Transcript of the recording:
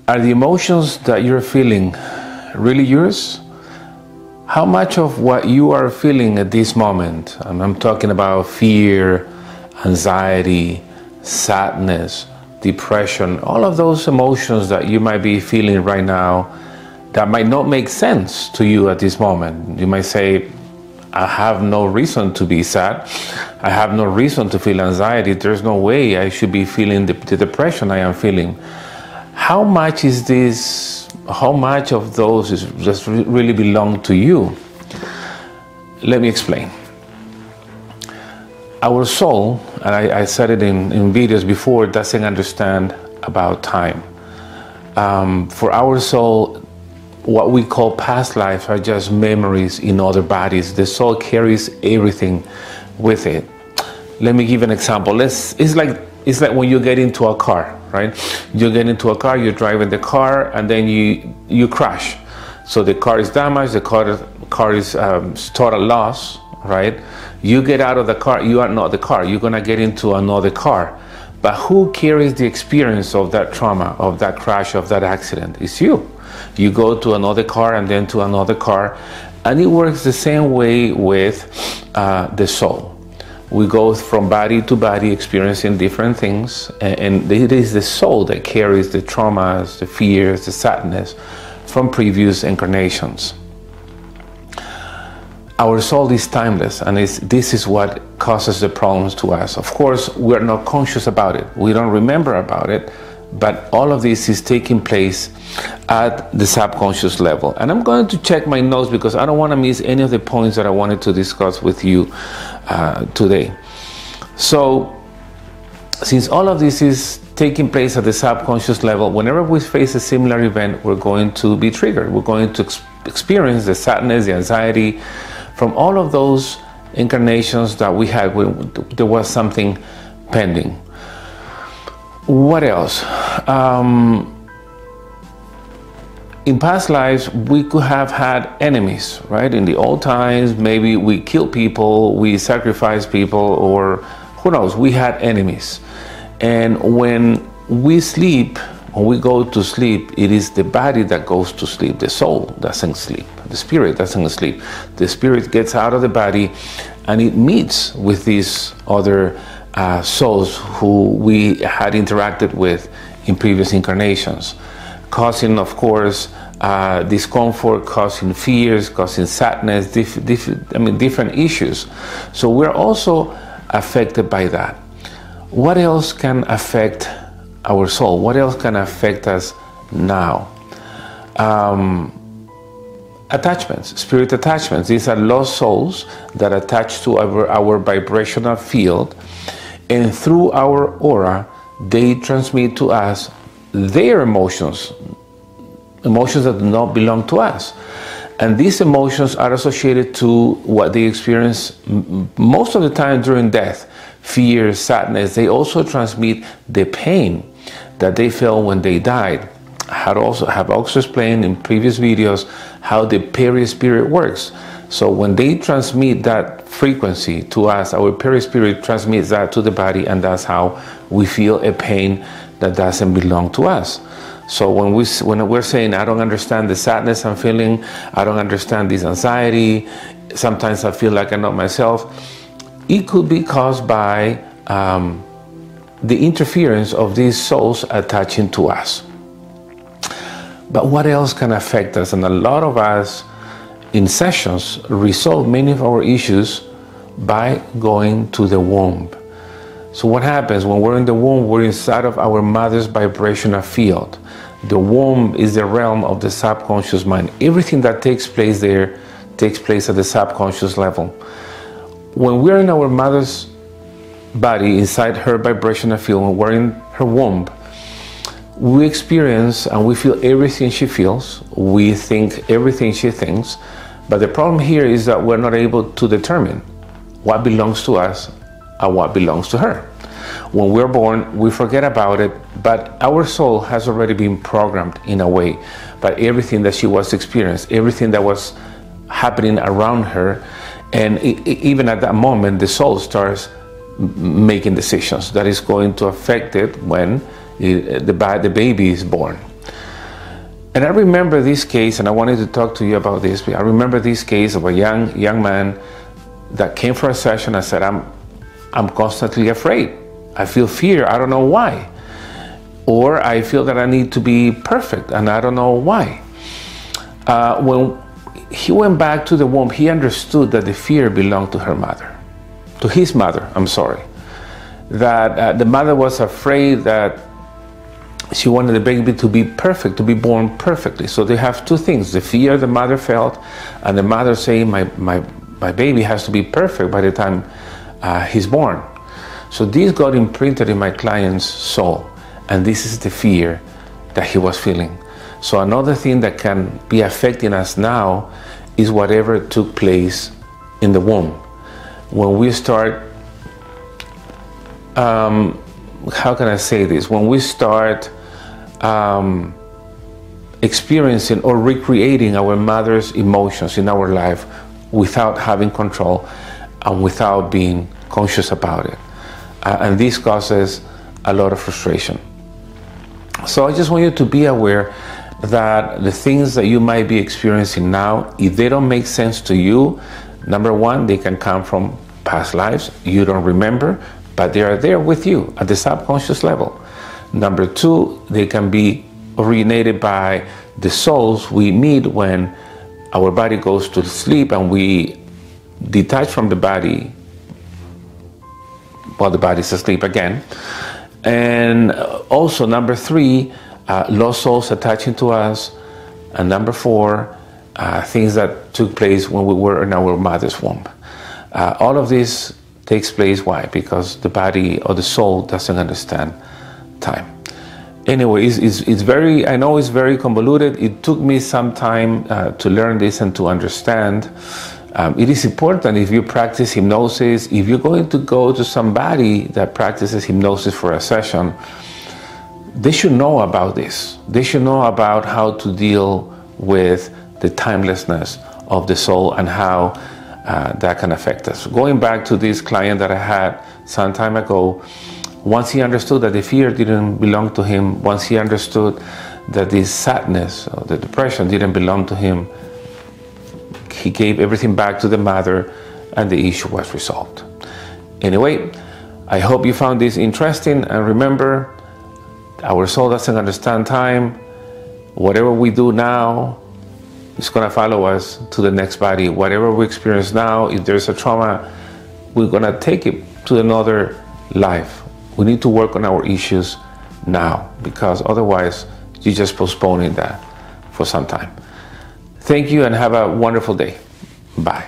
Are the emotions that you're feeling really yours? How much of what you are feeling at this moment, and I'm talking about fear, anxiety, sadness, depression, all of those emotions that you might be feeling right now that might not make sense to you at this moment. You might say, I have no reason to be sad. I have no reason to feel anxiety. There's no way I should be feeling the depression I am feeling. How much is this? How much of those is just really belong to you? Let me explain. Our soul, and I said it in videos before, doesn't understand about time. For our soul, what we call past lives are just memories in other bodies. The soul carries everything with it. Let me give an example. It's like when you get into a car, right? You get into a car, you're driving the car, and then you crash. So the car is damaged, the car is total loss, right? You get out of the car, you are not the car, you're gonna get into another car. But who carries the experience of that trauma, of that crash, of that accident? It's you. You go to another car and then to another car, and it works the same way with the soul. We go from body to body experiencing different things, and it is the soul that carries the traumas, the fears, the sadness from previous incarnations. Our soul is timeless, and this is what causes the problems to us. Of course, we're not conscious about it. We don't remember about it, but all of this is taking place at the subconscious level. And I'm going to check my notes because I don't want to miss any of the points that I wanted to discuss with you today. So, since all of this is taking place at the subconscious level, whenever we face a similar event, we're going to be triggered. We're going to experience the sadness, the anxiety from all of those incarnations that we had when there was something pending. What else? In past lives, we could have had enemies, right? In the old times, maybe we killed people, we sacrificed people, or who knows, we had enemies. And when we sleep, when we go to sleep, it is the body that goes to sleep. The soul doesn't sleep. The spirit doesn't sleep. The spirit gets out of the body and it meets with these other souls who we had interacted with in previous incarnations, causing, of course, discomfort, causing fears, causing sadness, different issues. So we're also affected by that. What else can affect our soul? What else can affect us now? Attachments, spirit attachments. These are lost souls that attach to our vibrational field, and through our aura, they transmit to us their emotions that do not belong to us. And these emotions are associated to what they experience most of the time during death. Fear, sadness. They also transmit the pain that they felt when they died. I have also explained in previous videos how the perispirit works. So when they transmit that frequency to us, our perispirit transmits that to the body, and that's how we feel a pain that doesn't belong to us. So when we're saying, I don't understand the sadness I'm feeling, I don't understand this anxiety, sometimes I feel like I'm not myself, it could be caused by the interference of these souls attaching to us. But what else can affect us? And a lot of us in sessions resolve many of our issues by going to the womb. So what happens when we're in the womb? We're inside of our mother's vibrational field. The womb is the realm of the subconscious mind. Everything that takes place there takes place at the subconscious level. When we're in our mother's body, inside her vibrational field, when we're in her womb, we experience and we feel everything she feels. We think everything she thinks. But the problem here is that we're not able to determine what belongs to us and what belongs to her. When we're born, we forget about it, but our soul has already been programmed in a way by everything that she was experiencing, everything that was happening around her. And even at that moment, the soul starts making decisions that is going to affect it when the baby is born. And I remember this case, and I wanted to talk to you about this. I remember this case of a young man that came for a session and said, I'm constantly afraid. I feel fear, I don't know why. Or I feel that I need to be perfect, and I don't know why. When he went back to the womb, he understood that the fear belonged to her mother, to his mother, I'm sorry. That the mother was afraid that she wanted the baby to be perfect, to be born perfectly. So they have two things, the fear the mother felt, and the mother saying, my baby has to be perfect by the time he's born. So this got imprinted in my client's soul, and this is the fear that he was feeling. So another thing that can be affecting us now is whatever took place in the womb. When we start, how can I say this? When we start experiencing or recreating our mother's emotions in our life without having control and without being conscious about it. And this causes a lot of frustration. So I just want you to be aware that the things that you might be experiencing now, if they don't make sense to you, number one, they can come from past lives you don't remember, but they are there with you at the subconscious level. Number two, they can be originated by the souls we meet when our body goes to sleep and we detach from the body while the body's asleep again. And also number three, lost souls attaching to us. And number four, things that took place when we were in our mother's womb. All of this takes place, why? Because the body or the soul doesn't understand time. Anyway, it's very, I know it's very convoluted. It took me some time to learn this and to understand. It is important if you practice hypnosis, if you're going to go to somebody that practices hypnosis for a session, they should know about this. They should know about how to deal with the timelessness of the soul and how that can affect us. Going back to this client that I had some time ago, once he understood that the fear didn't belong to him, once he understood that this sadness or the depression didn't belong to him, he gave everything back to the mother and the issue was resolved. Anyway, I hope you found this interesting, and remember, our soul doesn't understand time. Whatever we do now is going to follow us to the next body. Whatever we experience now, if there's a trauma, we're going to take it to another life. We need to work on our issues now, because otherwise you're just postponing that for some time. Thank you and have a wonderful day. Bye.